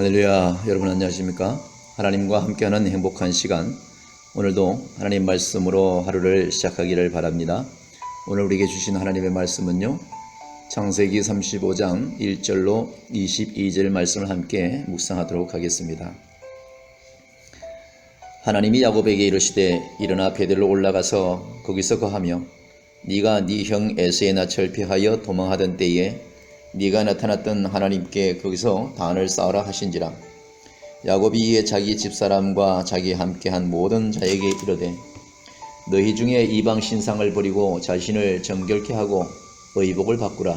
할렐루야. 여러분 안녕하십니까? 하나님과 함께하는 행복한 시간, 오늘도 하나님 말씀으로 하루를 시작하기를 바랍니다. 오늘 우리에게 주신 하나님의 말씀은요, 창세기 35장 1절로 22절 말씀을 함께 묵상하도록 하겠습니다. 하나님이 야곱에게 이르시되 일어나 베델로 올라가서 거기서 거하며 네가 네 형 에서의 낯을 피하여 도망하던 때에 네가 나타났던 하나님께 거기서 단을 쌓으라 하신지라. 야곱이 이에 자기 집사람과 자기 함께한 모든 자에게 이르되 너희 중에 이방 신상을 버리고 자신을 정결케 하고 의복을 바꾸라.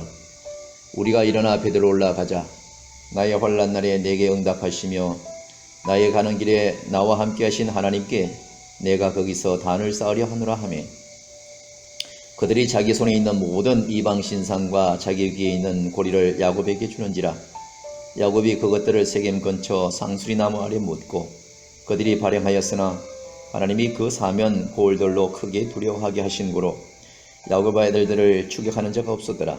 우리가 일어나 베델로 올라가자. 나의 환난 날에 내게 응답하시며 나의 가는 길에 나와 함께 하신 하나님께 내가 거기서 단을 쌓으려 하노라 하매, 그들이 자기 손에 있는 모든 이방 신상과 자기 귀에 있는 고리를 야곱에게 주는지라. 야곱이 그것들을 세겜 근처 상수리 나무 아래 묻고 그들이 발행하였으나 하나님이 그 사면 골들로 크게 두려워하게 하신 고로 야곱의 아들들을 추격하는 자가 없었더라.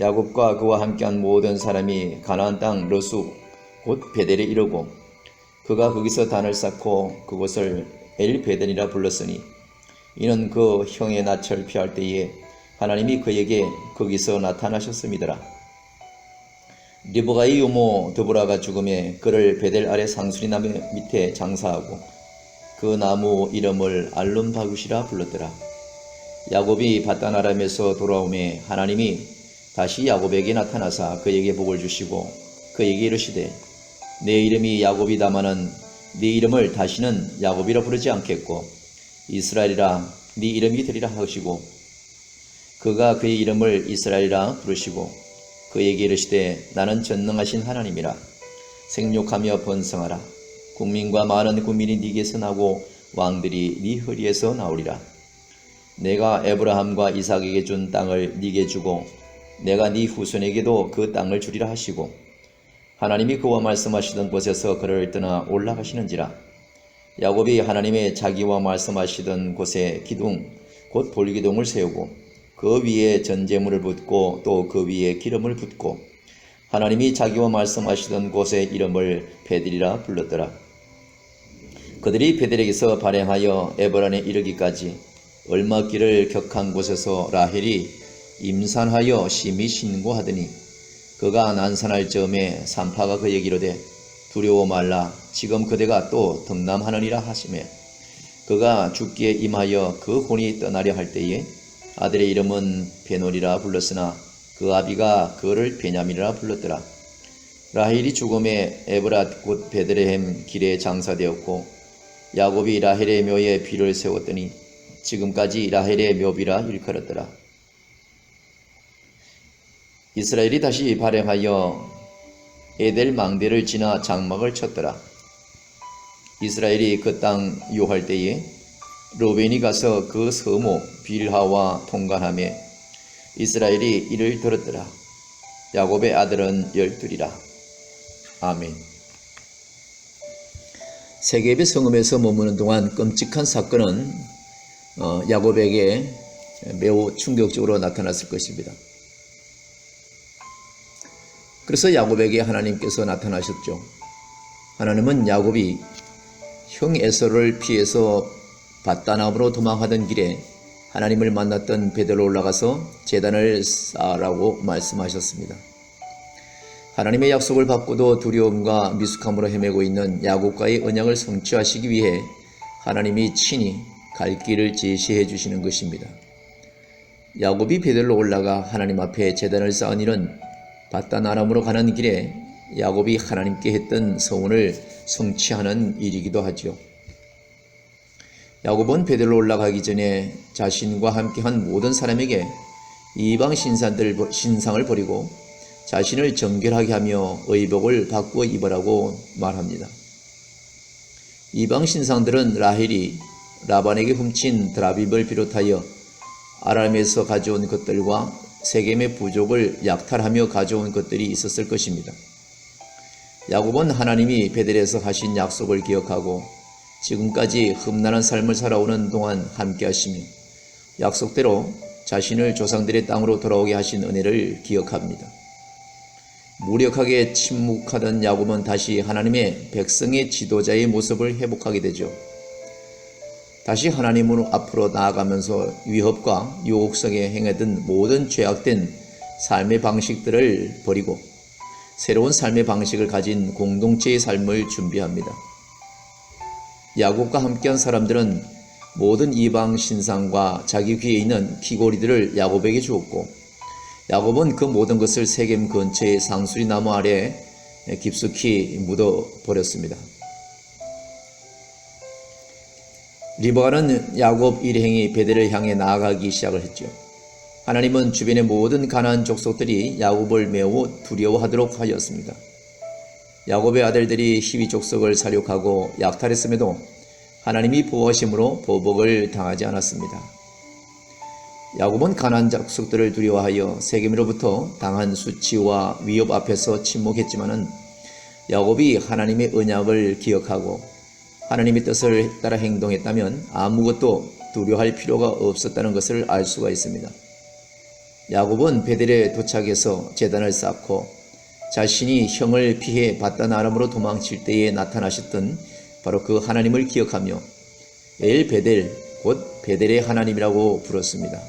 야곱과 그와 함께한 모든 사람이 가나안 땅 르수 곧 베델에 이르고 그가 거기서 단을 쌓고 그곳을 엘베델이라 불렀으니 이는 그 형의 낯을 피할 때에 하나님이 그에게 거기서 나타나셨음이더라. 리브가의 유모 드보라가 죽음에 그를 베델 아래 상수리 나무 밑에 장사하고 그 나무 이름을 알론바굿이라 불렀더라. 야곱이 바단 아람에서 돌아오매 하나님이 다시 야곱에게 나타나사 그에게 복을 주시고 그에게 이르시되 내 이름이 야곱이다마는 네 이름을 다시는 야곱이라 부르지 않겠고 이스라엘이라 네 이름이 되리라 하시고 그가 그의 이름을 이스라엘이라 부르시고 그에게 이르시되 나는 전능하신 하나님이라. 생육하며 번성하라. 국민과 많은 국민이 네게서 나고 왕들이 네 허리에서 나오리라. 내가 에브라함과 이삭에게 준 땅을 네게 주고 내가 네 후손에게도 그 땅을 주리라 하시고 하나님이 그와 말씀하시던 곳에서 그를 떠나 올라가시는지라. 야곱이 하나님의 자기와 말씀하시던 곳에 기둥 곧 볼기둥을 세우고 그 위에 전제물을 붓고 또 그 위에 기름을 붓고 하나님이 자기와 말씀하시던 곳의 이름을 베델이라 불렀더라. 그들이 베델에게서 발행하여 에브란에 이르기까지 얼마 길을 격한 곳에서 라헬이 임산하여 심히 신고하더니 그가 난산할 즈음에 산파가 그에게 이르되 두려워 말라. 지금 그대가 또 덕남하느니라 하시매 그가 죽기에 임하여 그 혼이 떠나려 할 때에 아들의 이름은 베놀이라 불렀으나 그 아비가 그를 베냐민이라 불렀더라. 라헬이 죽음에 에브랏 곧 베들레헴 길에 장사되었고 야곱이 라헬의 묘에 비를 세웠더니 지금까지 라헬의 묘비라 일컬었더라. 이스라엘이 다시 발행하여 에델 망대를 지나 장막을 쳤더라. 이스라엘이 그 땅 요할 때에 르벤이 가서 그 서모 빌하와 통관하며 이스라엘이 이를 들었더라. 야곱의 아들은 12이라. 아멘. 세겜의 성읍에서 머무는 동안 끔찍한 사건은 야곱에게 매우 충격적으로 나타났을 것입니다. 그래서 야곱에게 하나님께서 나타나셨죠. 하나님은 야곱이 형 에서를 피해서 밧단암으로 도망하던 길에 하나님을 만났던 베델로 올라가서 제단을 쌓으라고 말씀하셨습니다. 하나님의 약속을 받고도 두려움과 미숙함으로 헤매고 있는 야곱과의 언약을 성취하시기 위해 하나님이 친히 갈 길을 제시해 주시는 것입니다. 야곱이 베델로 올라가 하나님 앞에 제단을 쌓은 일은 밧단 아람으로 가는 길에 야곱이 하나님께 했던 서원을 성취하는 일이기도 하죠. 야곱은 베델로 올라가기 전에 자신과 함께한 모든 사람에게 이방 신상을 버리고 자신을 정결하게 하며 의복을 바꾸어 입으라고 말합니다. 이방 신상들은 라헬이 라반에게 훔친 드라빔을 비롯하여 아람에서 가져온 것들과 세겜의 부족을 약탈하며 가져온 것들이 있었을 것입니다. 야곱은 하나님이 베델에서 하신 약속을 기억하고 지금까지 흠난한 삶을 살아오는 동안 함께 하시며 약속대로 자신을 조상들의 땅으로 돌아오게 하신 은혜를 기억합니다. 무력하게 침묵하던 야곱은 다시 하나님의 백성의 지도자의 모습을 회복하게 되죠. 다시 하나님으로 앞으로 나아가면서 위협과 유혹 속에 행하던 모든 죄악된 삶의 방식들을 버리고 새로운 삶의 방식을 가진 공동체의 삶을 준비합니다. 야곱과 함께한 사람들은 모든 이방 신상과 자기 귀에 있는 귀고리들을 야곱에게 주었고, 야곱은 그 모든 것을 세겜 근처의 상수리 나무 아래 깊숙이 묻어 버렸습니다. 리브가는 야곱 일행이 베델을 향해 나아가기 시작을 했죠. 하나님은 주변의 모든 가나안 족속들이 야곱을 매우 두려워하도록 하였습니다. 야곱의 아들들이 히위 족속을 살육하고 약탈했음에도 하나님이 보호하심으로 보복을 당하지 않았습니다. 야곱은 가나안 족속들을 두려워하여 세겜으로부터 당한 수치와 위협 앞에서 침묵했지만은 야곱이 하나님의 언약을 기억하고 하나님의 뜻을 따라 행동했다면 아무것도 두려워할 필요가 없었다는 것을 알 수가 있습니다. 야곱은 베델에 도착해서 제단을 쌓고 자신이 형을 피해 바단 아람으로 도망칠 때에 나타나셨던 바로 그 하나님을 기억하며 엘 베델, 곧 베델의 하나님이라고 부르습니다.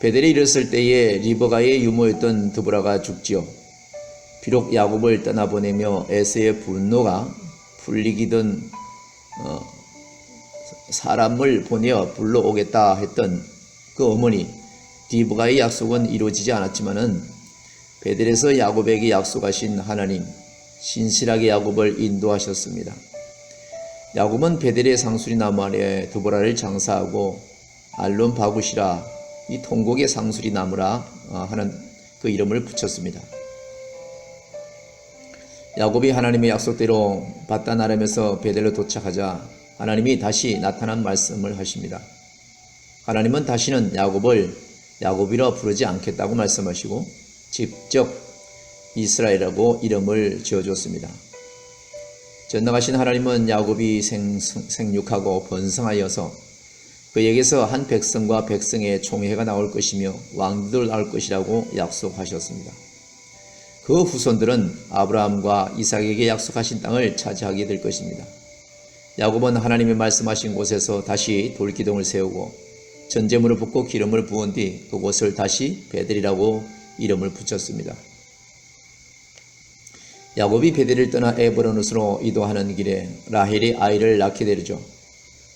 베델에 이르렀을 때에 리브가의 유모였던 드보라가 죽지요. 비록 야곱을 떠나보내며 에서의 분노가 풀리기던 사람을 보내어 불러오겠다 했던 그 어머니 리브가의 약속은 이루어지지 않았지만은 베델에서 야곱에게 약속하신 하나님 신실하게 야곱을 인도하셨습니다. 야곱은 베델의 상수리 나무 아래 드보라를 장사하고 알론 바구시라, 이 통곡의 상수리 나무라 하는 그 이름을 붙였습니다. 야곱이 하나님의 약속대로 바단 아람에서 베델로 도착하자 하나님이 다시 나타난 말씀을 하십니다. 하나님은 다시는 야곱을 야곱이라 부르지 않겠다고 말씀하시고 직접 이스라엘이라고 이름을 지어줬습니다. 전능하신 하나님은 야곱이 생육하고 번성하여서 그에게서 한 백성과 백성의 총회가 나올 것이며 왕들도 나올 것이라고 약속하셨습니다. 그 후손들은 아브라함과 이삭에게 약속하신 땅을 차지하게 될 것입니다. 야곱은 하나님이 말씀하신 곳에서 다시 돌기둥을 세우고 전제물을 붓고 기름을 부은 뒤 그곳을 다시 베델이라고 이름을 붙였습니다. 야곱이 베델을 떠나 에브론으로 이동하는 길에 라헬이 아이를 낳게 되죠.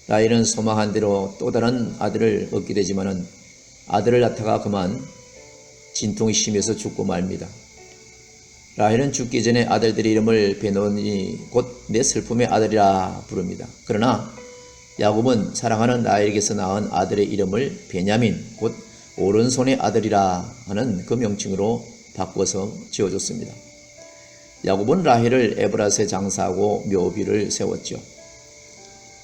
라헬은 소망한 대로 또 다른 아들을 얻게 되지만은 아들을 낳다가 그만 진통이 심해서 죽고 맙니다. 라헬은 죽기 전에 아들들의 이름을 베노니 곧 내 슬픔의 아들이라 부릅니다. 그러나 야곱은 사랑하는 라헬에게서 낳은 아들의 이름을 베냐민 곧 오른손의 아들이라 하는 그 명칭으로 바꿔서 지어줬습니다. 야곱은 라헬을 에브라스에 장사하고 묘비를 세웠죠.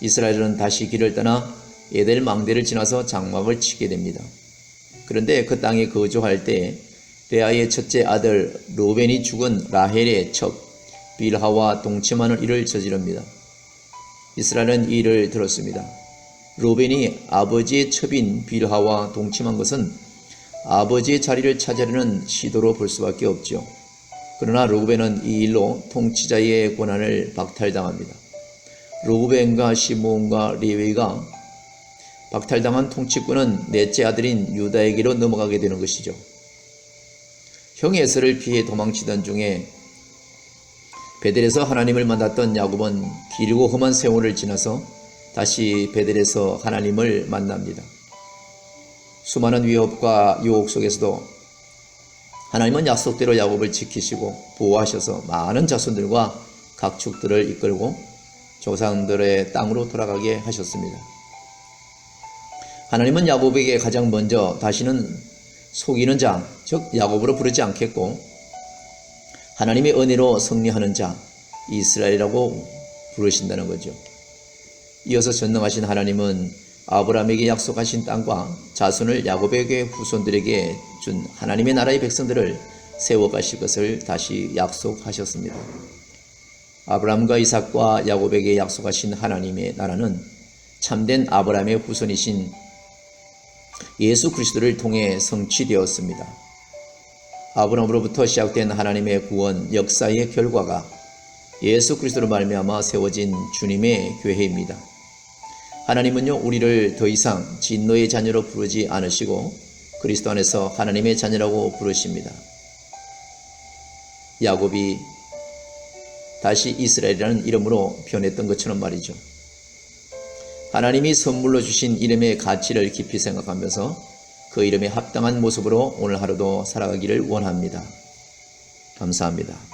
이스라엘은 다시 길을 떠나 에델 망대를 지나서 장막을 치게 됩니다. 그런데 그 땅에 거주할 때 레아의 첫째 아들 루벤이 죽은 라헬의 척 빌하와 동침하는 일을 저지릅니다. 이스라엘은 이 일을 들었습니다. 루벤이 아버지의 첩인 빌하와 동침한 것은 아버지의 자리를 차지하려는 시도로 볼 수밖에 없죠. 그러나 루벤은 이 일로 통치자의 권한을 박탈당합니다. 루벤과 시므온과 레위가 박탈당한 통치권은 넷째 아들인 유다에게로 넘어가게 되는 것이죠. 형 에서를 피해 도망치던 중에 베델에서 하나님을 만났던 야곱은 길고 험한 세월을 지나서 다시 베델에서 하나님을 만납니다. 수많은 위협과 유혹 속에서도 하나님은 약속대로 야곱을 지키시고 보호하셔서 많은 자손들과 각축들을 이끌고 조상들의 땅으로 돌아가게 하셨습니다. 하나님은 야곱에게 가장 먼저 다시는 속이는 자, 즉 야곱으로 부르지 않겠고 하나님의 은혜로 승리하는 자, 이스라엘이라고 부르신다는 거죠. 이어서 전능하신 하나님은 아브라함에게 약속하신 땅과 자손을 야곱에게 후손들에게 준 하나님의 나라의 백성들을 세워가실 것을 다시 약속하셨습니다. 아브라함과 이삭과 야곱에게 약속하신 하나님의 나라는 참된 아브라함의 후손이신 예수 그리스도를 통해 성취되었습니다. 아브라함으로부터 시작된 하나님의 구원 역사의 결과가 예수 그리스도로 말미암아 세워진 주님의 교회입니다. 하나님은요, 우리를 더 이상 진노의 자녀로 부르지 않으시고 그리스도 안에서 하나님의 자녀라고 부르십니다. 야곱이 다시 이스라엘이라는 이름으로 변했던 것처럼 말이죠. 하나님이 선물로 주신 이름의 가치를 깊이 생각하면서 그 이름에 합당한 모습으로 오늘 하루도 살아가기를 원합니다. 감사합니다.